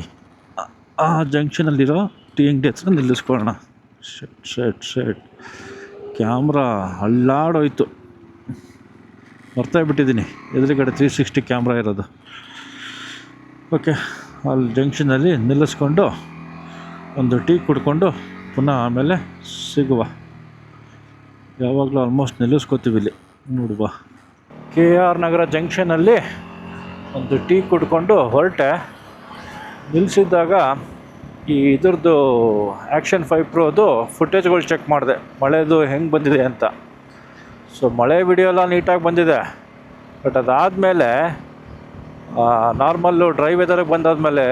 ಆ ಜಂಕ್ಷನಲ್ಲಿರೋ ಟೀ ಅಂಗಡಿ ಹತ್ರ ನಿಲ್ಲಿಸ್ಕೊಳ್ಳೋಣ. Set camera ಅಲ್ಲಾಡೋಯ್ತು, ಮರ್ತೋಗ್ಬಿಟ್ಟಿದ್ದೀನಿ. ಎದುರುಗಡೆ 360 ಕ್ಯಾಮ್ರಾ ಇರೋದು. ಓಕೆ, ಅಲ್ಲಿ ಜಂಕ್ಷನಲ್ಲಿ ನಿಲ್ಲಿಸ್ಕೊಂಡು ಒಂದು ಟೀ ಕುಡ್ಕೊಂಡು ಪುನಃ ಆಮೇಲೆ ಸಿಗುವ. ಯಾವಾಗಲೂ ಆಲ್ಮೋಸ್ಟ್ ನಿಲ್ಲಿಸ್ಕೋತೀವಿ ಇಲ್ಲಿ ನೋಡುವ. KR ನಗರ ಜಂಕ್ಷನಲ್ಲಿ ಒಂದು ಟೀ ಕುಡ್ಕೊಂಡು ಹೊರಟೆ. ನಿಲ್ಲಿಸಿದ್ದಾಗ ಈ ಇದ್ರದ್ದು ಆ್ಯಕ್ಷನ್ 5 ಪ್ರೋದು ಫುಟೇಜ್ಗಳು ಚೆಕ್ ಮಾಡಿದೆ, ಮಳೆದು ಹೆಂಗೆ ಬಂದಿದೆ ಅಂತ. ಸೊ ಮಳೆ ವಿಡಿಯೋ ಎಲ್ಲ ನೀಟಾಗಿ ಬಂದಿದೆ. ಬಟ್ ಅದಾದಮೇಲೆ ನಾರ್ಮಲ್ಲು ಡ್ರೈ ವೆದರಿಗೆ ಬಂದಾದಮೇಲೆ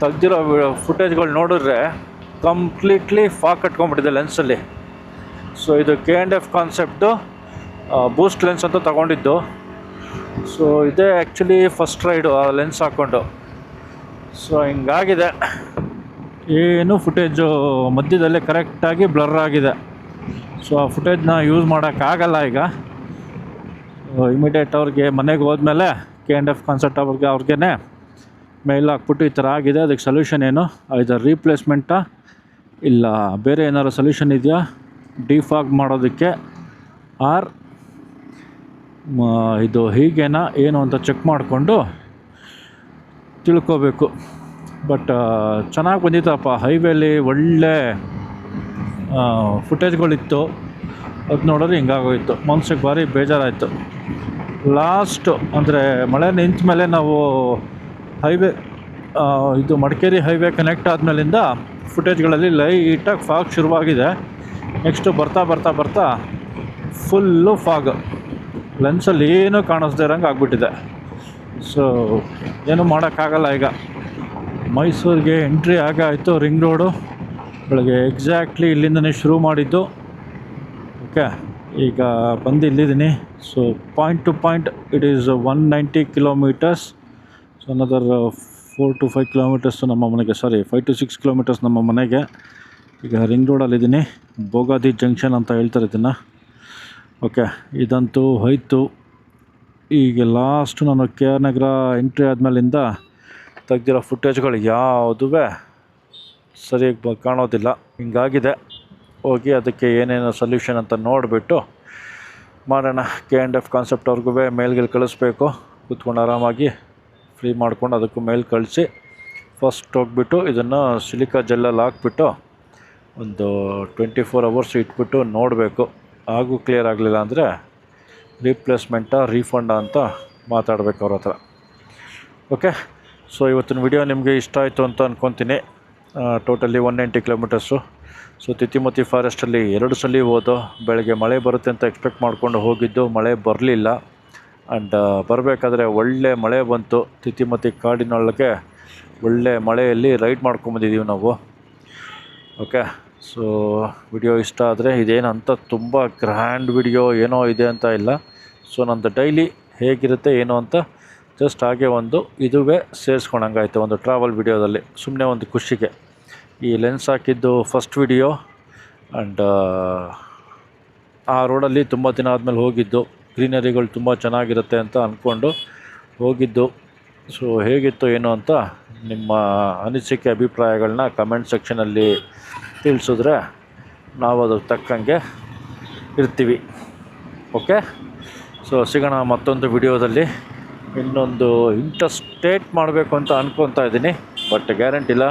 ತೆಗ್ದಿರೋ ಫುಟೇಜ್ಗಳು ನೋಡಿದ್ರೆ ಕಂಪ್ಲೀಟ್ಲಿ ಫಾಗ್ ಕಟ್ಕೊಂಡ್ಬಿಟ್ಟಿದೆ ಲೆನ್ಸಲ್ಲಿ. ಸೊ ಇದು K&F ಕಾನ್ಸೆಪ್ಟು ಬೂಸ್ಟ್ ಲೆನ್ಸ್ ಅಂತ ತೊಗೊಂಡಿದ್ದು. ಸೊ ಇದೇ ಆ್ಯಕ್ಚುಲಿ ಫಸ್ಟ್ ರೈಡು ಆ ಲೆನ್ಸ್ ಹಾಕ್ಕೊಂಡು. ಸೊ ಹಿಂಗಾಗಿದೆ, ಏನು ಫುಟೇಜು ಮಧ್ಯದಲ್ಲೇ ಕರೆಕ್ಟಾಗಿ ಬ್ಲರ್ ಆಗಿದೆ. ಸೊ ಆ ಫುಟೇಜ್ನ ಯೂಸ್ ಮಾಡೋಕ್ಕಾಗಲ್ಲ ಈಗ. ಇಮಿಡಿಯೇಟ್ ಅವ್ರಿಗೆ ಮನೆಗೆ ಹೋದ್ಮೇಲೆ K&F ಕಾನ್ಸೆಪ್ಟ್ ಅವ್ರಿಗೆ ಮೇಲ್ ಹಾಕ್ಬಿಟ್ಟು ಈ ಥರ ಆಗಿದೆ, ಅದಕ್ಕೆ ಸೊಲ್ಯೂಷನ್ ಏನು, ಇದರ ರೀಪ್ಲೇಸ್ಮೆಂಟಾ ಇಲ್ಲ ಬೇರೆ ಏನಾರು ಸೊಲ್ಯೂಷನ್ ಇದೆಯಾ ಡಿಫಾಗ್ ಮಾಡೋದಕ್ಕೆ, ಆರ್ ಇದು ಹೀಗೇನಾ ಏನು ಅಂತ ಚೆಕ್ ಮಾಡಿಕೊಂಡು ತಿಳ್ಕೋಬೇಕು. ಬಟ್ ಚೆನ್ನಾಗಿ ಬಂದಿತ್ತಪ್ಪ. ಹೈವೇಲಿ ಒಳ್ಳೆ ಫುಟೇಜ್ಗಳಿತ್ತು. ಅದು ನೋಡಿದ್ರೆ ಹಿಂಗಾಗೋಯಿತು, ಮನ್ಸಿಗೆ ಭಾರಿ ಬೇಜಾರಾಯಿತು. ಲಾಸ್ಟು ಅಂದರೆ ಮಳೆ ನಿಂತ ಮೇಲೆ ನಾವು ಹೈವೇ ಇದು ಮಡಿಕೇರಿ ಹೈವೇ ಕನೆಕ್ಟ್ ಆದಮೇಲಿಂದ ಫುಟೇಜ್ಗಳಲ್ಲಿ ಲೈಟಾಗಿ ಫಾಗ್ ಶುರುವಾಗಿದೆ. ನೆಕ್ಸ್ಟು ಬರ್ತಾ ಫುಲ್ಲು ಫಾಗ್, ಲೆನ್ಸಲ್ಲಿ ಏನೂ ಕಾಣಿಸ್ದೇ ಇರೋಂಗೆ ಆಗ್ಬಿಟ್ಟಿದೆ. ಸೊ ಏನೂ ಮಾಡೋಕ್ಕಾಗಲ್ಲ. ಈಗ ಮೈಸೂರಿಗೆ ಎಂಟ್ರಿ ಆಗಾಯಿತು. ರಿಂಗ್ ರೋಡು ಬೆಳಗ್ಗೆ ಎಕ್ಸಾಕ್ಟ್ಲಿ ಇಲ್ಲಿಂದನೇ ಶುರು ಮಾಡಿದ್ದು. ಓಕೆ, ಈಗ ಬಂದು ಇಲ್ಲಿದ್ದೀನಿ. So point to point it is 190 kilometres. So another 4 to 5 kilometres ನಮ್ಮ ಮನೆಗೆ, 5 to 6 ಕಿಲೋಮೀಟರ್ಸ್ ನಮ್ಮ ಮನೆಗೆ. ಈಗ ರಿಂಗ್ ರೋಡಲ್ಲಿದ್ದೀನಿ. ಬೋಗಾದಿ ಜಂಕ್ಷನ್ ಅಂತ ಹೇಳ್ತಾರೆ ಇದನ್ನು. ಓಕೆ, ಇದಂತೂ ಹೋಯ್ತು. ಈಗ ಲಾಸ್ಟು ನಾನು KR ನಗರ ಎಂಟ್ರಿ ಆದಮೇಲಿಂದ ತೆಗ್ದಿರೋ ಫುಟೇಜ್ಗಳು ಯಾವುದೂ ಸರಿಯಾಗಿ ಕಾಣೋದಿಲ್ಲ. ಹಿಂಗಾಗಿದೆ. ಹೋಗಿ ಅದಕ್ಕೆ ಏನೇನು ಸೊಲ್ಯೂಷನ್ ಅಂತ ನೋಡಿಬಿಟ್ಟು ಮಾಡೋಣ. K&F ಕಾನ್ಸೆಪ್ಟ್ ಅವ್ರಿಗೂ ಮೇಲ್ಗೆ ಕಳಿಸ್ಬೇಕು. ಕೂತ್ಕೊಂಡು ಆರಾಮಾಗಿ ಫ್ರೀ ಮಾಡ್ಕೊಂಡು ಅದಕ್ಕೂ ಮೇಲ್ ಕಳಿಸಿ ಫಸ್ಟ್ ಹೋಗ್ಬಿಟ್ಟು ಇದನ್ನು ಸಿಲಿಕಾ ಜೆಲ್ಲಲ್ಲಿ ಹಾಕ್ಬಿಟ್ಟು ಒಂದು 24 hours ಇಟ್ಬಿಟ್ಟು ನೋಡಬೇಕು. ಹಾಗೂ ಕ್ಲಿಯರ್ ಆಗಲಿಲ್ಲ ಅಂದರೆ ರೀಪ್ಲೇಸ್ಮೆಂಟಾ ರೀಫಂಡಾ ಅಂತ ಮಾತಾಡಬೇಕು ಅವ್ರ ಹತ್ರ. ಓಕೆ, ಸೊ ಇವತ್ತಿನ ವಿಡಿಯೋ ನಿಮಗೆ ಇಷ್ಟ ಆಯಿತು ಅಂತ ಅಂದ್ಕೊತೀನಿ. Totally 190 kilometres. ಸೊ ತಿತಿಮತಿ ಫಾರೆಸ್ಟಲ್ಲಿ 2 ಸಲ ಹೋದೋ. ಬೆಳಗ್ಗೆ ಮಳೆ ಬರುತ್ತೆ ಅಂತ ಎಕ್ಸ್ಪೆಕ್ಟ್ ಮಾಡಿಕೊಂಡು ಹೋಗಿದ್ದು, ಮಳೆ ಬರಲಿಲ್ಲ. ಆ್ಯಂಡ್ ಬರಬೇಕಾದ್ರೆ ಒಳ್ಳೆ ಮಳೆ ಬಂತು. ತಿತಿಮತಿ ಕಾಡಿನೊಳಗೆ ಒಳ್ಳೆ ಮಳೆಯಲ್ಲಿ ರೈಡ್ ಮಾಡ್ಕೊಂಬಂದಿದ್ದೀವಿ ನಾವು. ಓಕೆ, ಸೊ ವಿಡಿಯೋ ಇಷ್ಟ ಆದರೆ, ಇದೇನಂತ ತುಂಬ ಗ್ರ್ಯಾಂಡ್ ವಿಡಿಯೋ ಏನೋ ಇದೆ ಅಂತ ಇಲ್ಲ. ಸೊ ನಂದು ಡೈಲಿ ಹೇಗಿರುತ್ತೆ ಏನೋ ಅಂತ ಜಸ್ಟ್ ಹಾಗೆ ಒಂದು ಇದುವೇ ಸೇರಿಸ್ಕೊಂಡಂಗಾಯ್ತು ಒಂದು ಟ್ರಾವೆಲ್ ವಿಡಿಯೋದಲ್ಲಿ, ಸುಮ್ಮನೆ ಒಂದು ಖುಷಿಗೆ. ಈ ಲೆನ್ಸ್ ಹಾಕಿದ್ದು ಫಸ್ಟ್ ವಿಡಿಯೋ. ಆ್ಯಂಡ್ ಆ ರೋಡಲ್ಲಿ ತುಂಬ ದಿನ ಆದಮೇಲೆ ಹೋಗಿದ್ದು, ಗ್ರೀನರಿಗಳು ತುಂಬ ಚೆನ್ನಾಗಿರುತ್ತೆ ಅಂತ ಅಂದ್ಕೊಂಡು ಹೋಗಿದ್ದು. ಸೊ ಹೇಗಿತ್ತು ಏನು ಅಂತ ನಿಮ್ಮ ಅನಿಸಿಕೆ ಅಭಿಪ್ರಾಯಗಳನ್ನ ಕಮೆಂಟ್ ಸೆಕ್ಷನಲ್ಲಿ ತಿಳಿಸಿದ್ರೆ ನಾವು ಅದ್ರ ತಕ್ಕಂಗೆ ಇರ್ತೀವಿ. ಓಕೆ, ಸೊ ಸಿಗೋಣ ಮತ್ತೊಂದು ವಿಡಿಯೋದಲ್ಲಿ. ಇನ್ನೊಂದು ಇಂಟರ್ಸ್ಟೇಟ್ ಮಾಡಬೇಕು ಅಂತ ಅಂದ್ಕೊತಾ ಇದ್ದೀನಿ, ಬಟ್ ಗ್ಯಾರಂಟಿ ಇಲ್ಲ.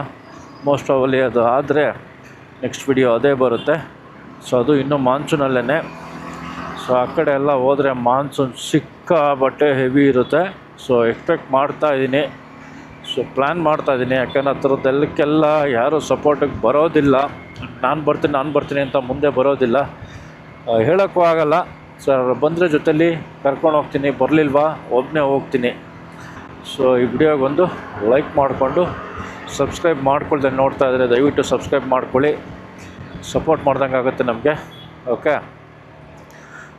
ಮೋಸ್ಟ್ ಆಫಲ್ಲಿ ಅದು ಆದರೆ ನೆಕ್ಸ್ಟ್ ವಿಡಿಯೋ ಅದೇ ಬರುತ್ತೆ. ಸೊ ಅದು ಇನ್ನೂ ಮಾನ್ಸೂನಲ್ಲೇ. ಸೊ ಆ ಕಡೆ ಎಲ್ಲ ಹೋದರೆ ಮಾನ್ಸೂನ್ ಸಿಕ್ಕಾಬಟ್ಟೆ ಹೆವಿ ಇರುತ್ತೆ. ಸೊ ಎಕ್ಸ್ಪೆಕ್ಟ್ ಮಾಡ್ತಾಯಿದ್ದೀನಿ, ಸೊ ಪ್ಲ್ಯಾನ್ ಮಾಡ್ತಾಯಿದ್ದೀನಿ. ಯಾಕಂದರೆ ಆ ಥರದ್ದೆಲ್ಲಕ್ಕೆಲ್ಲ ಯಾರೂ ಸಪೋರ್ಟಿಗೆ ಬರೋದಿಲ್ಲ. ನಾನು ಬರ್ತೀನಿ ಅಂತ ಮುಂದೆ ಬರೋದಿಲ್ಲ, ಹೇಳೋಕ್ಕೂ ಆಗಲ್ಲ. ಸರ್ ಬಂದರೆ ಜೊತೆಲಿ ಕರ್ಕೊಂಡು ಹೋಗ್ತೀನಿ, ಬರಲಿಲ್ವಾ ಒಬ್ಬನೇ ಹೋಗ್ತೀನಿ. ಸೊ ಈ ವಿಡಿಯೋಗೊಂದು ಲೈಕ್ ಮಾಡಿಕೊಂಡು ಸಬ್ಸ್ಕ್ರೈಬ್ ಮಾಡ್ಕೊಳ್ದೆ ನೋಡ್ತಾ ಇದ್ದರೆ ದಯವಿಟ್ಟು ಸಬ್ಸ್ಕ್ರೈಬ್ ಮಾಡ್ಕೊಳ್ಳಿ, ಸಪೋರ್ಟ್ ಮಾಡ್ದಂಗೆ ಆಗುತ್ತೆ ನಮಗೆ. ಓಕೆ,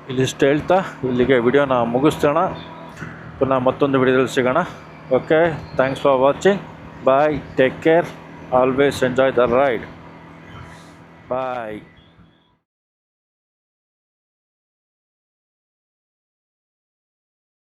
ಇಲ್ಲಿಷ್ಟು ಹೇಳ್ತಾ ಇಲ್ಲಿಗೆ ವಿಡಿಯೋನ ಮುಗಿಸ್ತೋಣ. ಪುನಃ ಮತ್ತೊಂದು ವಿಡಿಯೋದಲ್ಲಿ ಸಿಗೋಣ. Okay, thanks for watching. Bye, take care, always enjoy the ride. Bye.